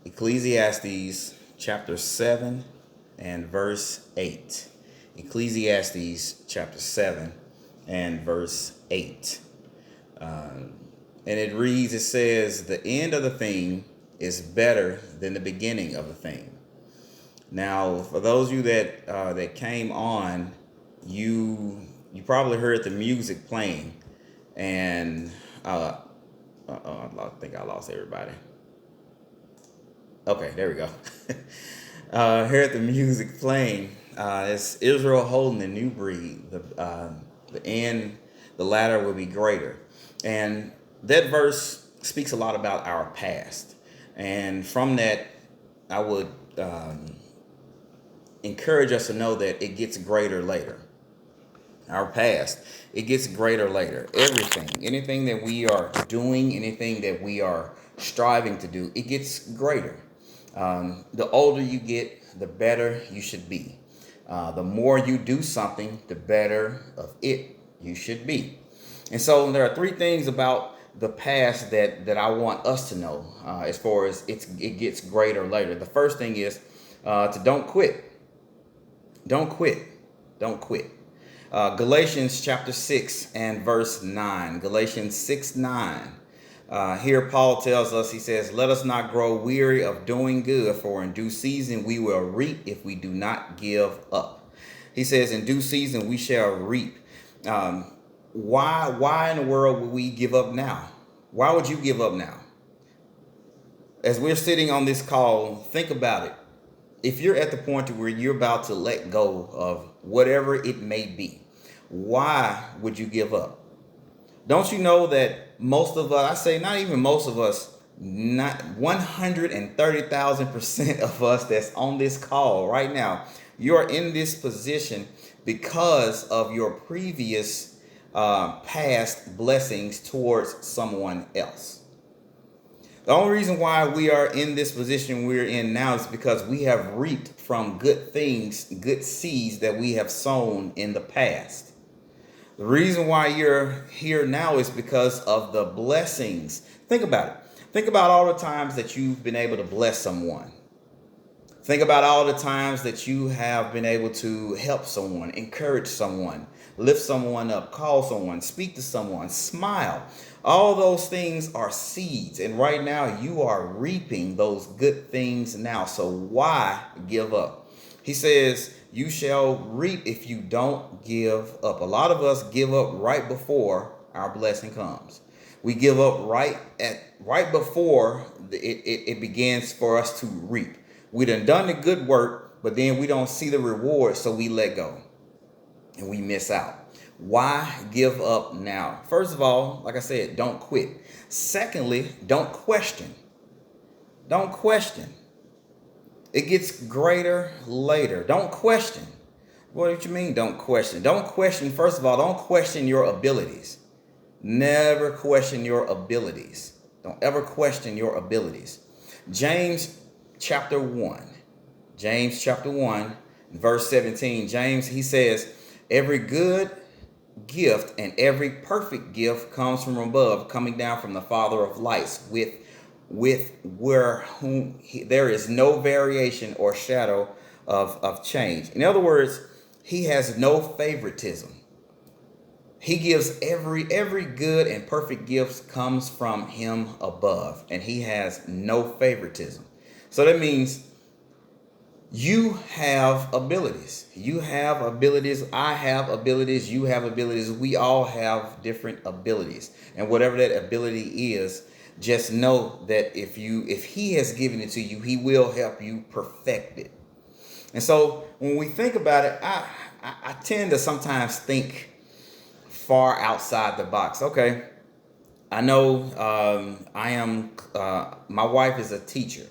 Ecclesiastes chapter 7 and verse 8. Ecclesiastes chapter 7 and verse 8. And it reads, it says, the end of the thing is better than the beginning of the thing. Now, for those of you that came on, you probably heard the music playing, and I think I lost everybody. Okay, there we go. Heard the music playing. It's Israel holding the new breed. The latter will be greater, and that verse speaks a lot about our past. And from that, I would encourage us to know that it gets greater later. Our past, it gets greater later. Anything that we are doing, anything that we are striving to do, it gets greater. The older you get, the better you should be. The more you do something, the better of it you should be. And so there are three things about the past that I want us to know as far as it gets greater later. The first thing is to don't quit. Don't quit. Don't quit. Galatians chapter 6 and verse 9. Galatians 6:9. Here Paul tells us, he says, let us not grow weary of doing good, for in due season we will reap if we do not give up. He says, in due season we shall reap. Why in the world would we give up now? Why would you give up now? As we're sitting on this call, think about it. If you're at the point where you're about to let go of whatever it may be, why would you give up? Don't you know that most of us, I say not even most of us, not 130,000% of us that's on this call right now, you're in this position because of your previous past blessings towards someone else. The only reason why we are in this position we're in now is because we have reaped from good things, good seeds that we have sown in the past. The reason why you're here now is because of the blessings. Think about it. Think about all the times that you've been able to bless someone. Think about all the times that you have been able to help someone, encourage someone, lift someone up, call someone, speak to someone, smile. All those things are seeds. And right now you are reaping those good things now. So why give up? He says, you shall reap if you don't give up. A lot of us give up right before our blessing comes. We give up right before it begins for us to reap. We done the good work, but then we don't see the reward, so we let go and we miss out. Why give up now? First of all, like I said, don't quit. Secondly, don't question. Don't question. It gets greater later. Don't question. What do you mean don't question? Don't question, first of all, don't question your abilities. Never question your abilities. Don't ever question your abilities. James chapter 1, verse 17. James, he says, every good gift and every perfect gift comes from above, coming down from the Father of lights, with whom there is no variation or shadow of change. In other words, he has no favoritism. He gives every good and perfect gift comes from him above, and he has no favoritism. So that means you have abilities. You have abilities. I have abilities. You have abilities. We all have different abilities. And whatever that ability is, just know that if he has given it to you, he will help you perfect it. And so when we think about it, I tend to sometimes think far outside the box. Okay, I know my wife is a teacher.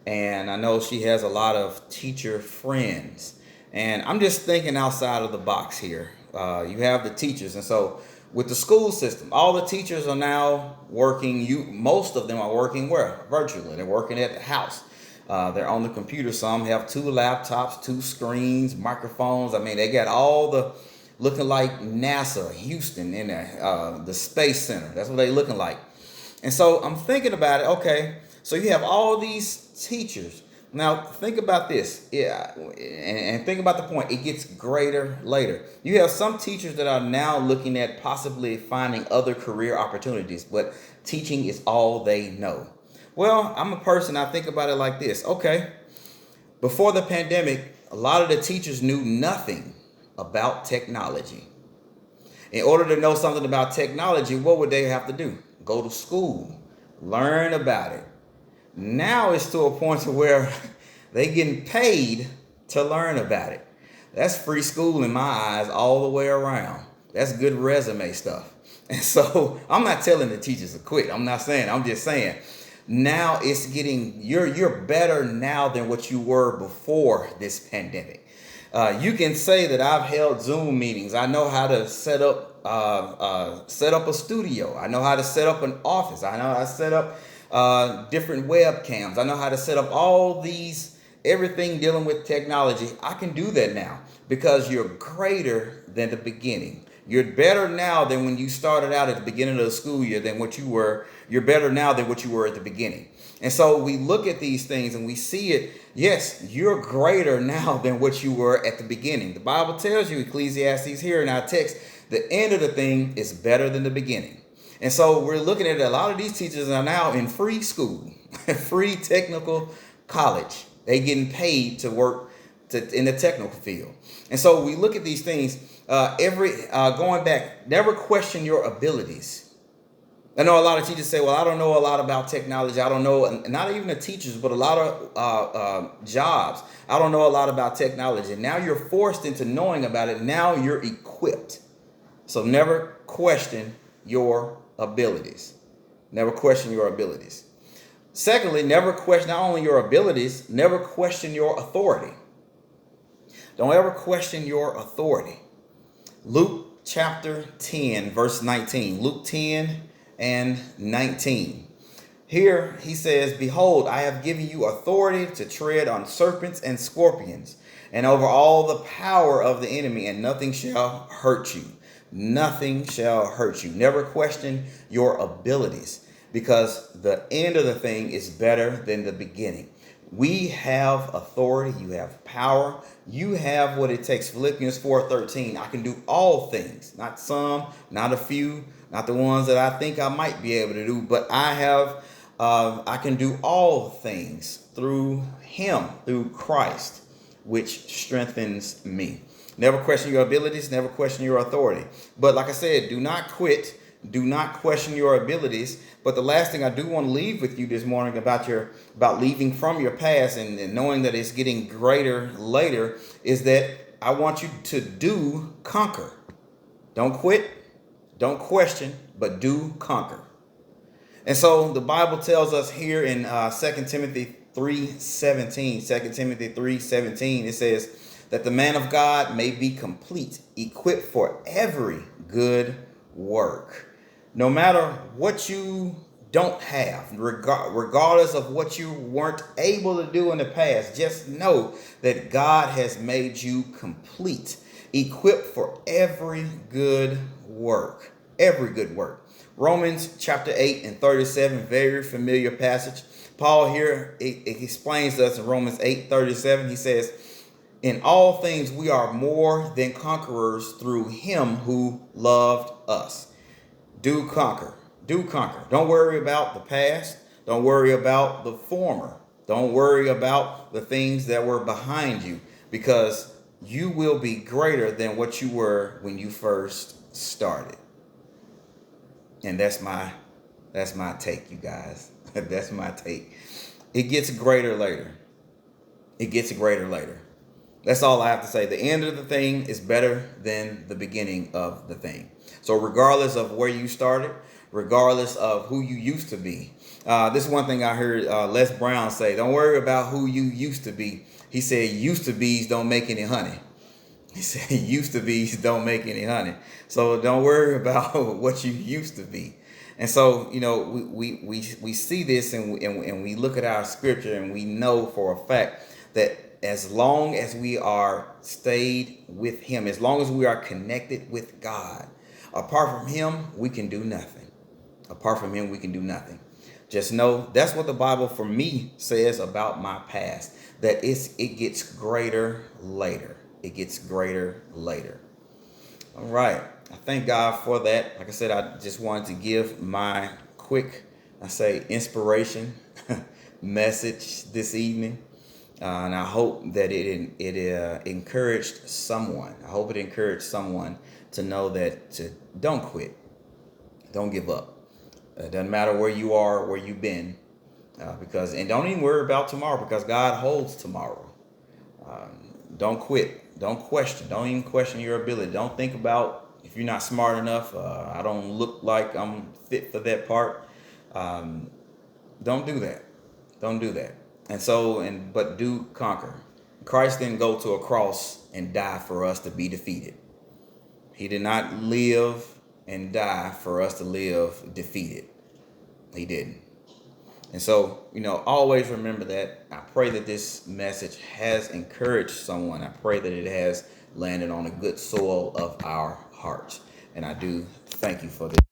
And I know she has a lot of teacher friends. And I'm just thinking outside of the box here. You have the teachers. And so with the school system, all the teachers are now working. Most of them are working where? Virtually. They're working at the house. They're on the computer. Some have 2 laptops, 2 screens, microphones. I mean, they got all the looking like NASA, Houston in there, the Space Center. That's what they looking like. And so I'm thinking about it. Okay, So you have all these teachers. Now think about this, yeah, and think about the point. It gets greater later. You have some teachers that are now looking at possibly finding other career opportunities, but teaching is all they know. Well, I'm a person. I think about it like this. Okay, before the pandemic, a lot of the teachers knew nothing about technology. In order to know something about technology, what would they have to do? Go to school, learn about it. Now it's to a point to where they getting paid to learn about it. That's free school in my eyes all the way around. That's good resume stuff. And so I'm not telling the teachers to quit. I'm not saying. I'm just saying now it's getting you're better now than what you were before this pandemic. You can say that I've held Zoom meetings. I know how to set up a studio. I know how to set up an office. I know how to set up different webcams. I know how to set up all these, everything dealing with technology. I can do that now because you're greater than the beginning. You're better now than when you started out at the beginning of the school year than what you were. You're better now than what you were at the beginning. And so we look at these things and we see it. Yes, you're greater now than what you were at the beginning. The Bible tells you, Ecclesiastes here in our text, the end of the thing is better than the beginning. And so we're looking at it. A lot of these teachers are now in free school, free technical college. They getting paid to work in the technical field. And so we look at these things. Going back, never question your abilities. I know a lot of teachers say, well, I don't know a lot about technology. I don't know, not even the teachers, but a lot of jobs. I don't know a lot about technology. Now you're forced into knowing about it. Now you're equipped. So never question your abilities. Never question your abilities. Secondly, never question not only your abilities, never question your authority. Don't ever question your authority. Luke chapter 10, verse 19. Luke 10 and 19. Here he says, behold, I have given you authority to tread on serpents and scorpions and over all the power of the enemy, and nothing shall hurt you. Nothing shall hurt you. Never question your abilities, because the end of the thing is better than the beginning. We have authority. You have power. You have what it takes. Philippians 4:13. I can do all things, not some, not a few, not the ones that I think I might be able to do, but I can do all things through him, through Christ, which strengthens me. Never question your abilities, never question your authority. But like I said, do not quit. Do not question your abilities. But the last thing I do want to leave with you this morning about leaving from your past and knowing that it's getting greater later is that I want you to conquer. Don't quit, don't question, but do conquer. And so the Bible tells us here in 2 Timothy 3:17, 2 Timothy 3:17, it says that the man of God may be complete, equipped for every good work. No matter what you don't have, regardless of what you weren't able to do in the past, just know that God has made you complete, equipped for every good work. Every good work. Romans chapter 8 and 37, very familiar passage. Paul here it explains to us in Romans 8:37. He says, in all things we are more than conquerors through him who loved us. Do conquer. Do conquer. Don't worry about the past. Don't worry about the former. Don't worry about the things that were behind you, because you will be greater than what you were when you first started. And that's my take, you guys. That's my take. It gets greater later. It gets greater later. That's all I have to say. The end of the thing is better than the beginning of the thing. So regardless of where you started, regardless of who you used to be, this is one thing I heard Les Brown say, don't worry about who you used to be. He said, used to be's don't make any honey. He said, used to be's don't make any honey. So don't worry about what you used to be. And so, you know, we see this and we look at our scripture and we know for a fact that as long as we are stayed with him, as long as we are connected with God, apart from him, we can do nothing. Apart from him, we can do nothing. Just know that's what the Bible for me says about my past. That it gets greater later. It gets greater later. All right. I thank God for that. Like I said, I just wanted to give my quick, I say, inspiration message this evening. And I hope that it encouraged someone. I hope it encouraged someone to know that to don't quit, don't give up. It doesn't matter where you are, where you've been, because and don't even worry about tomorrow because God holds tomorrow. Don't quit. Don't question. Don't even question your ability. Don't think about if you're not smart enough. I don't look like I'm fit for that part. Um, don't do that. Don't do that. And so, but do conquer. Christ didn't go to a cross and die for us to be defeated. He did not live and die for us to live defeated. He didn't. And so, always remember that. I pray that this message has encouraged someone. I pray that it has landed on a good soil of our hearts. And I do thank you for this.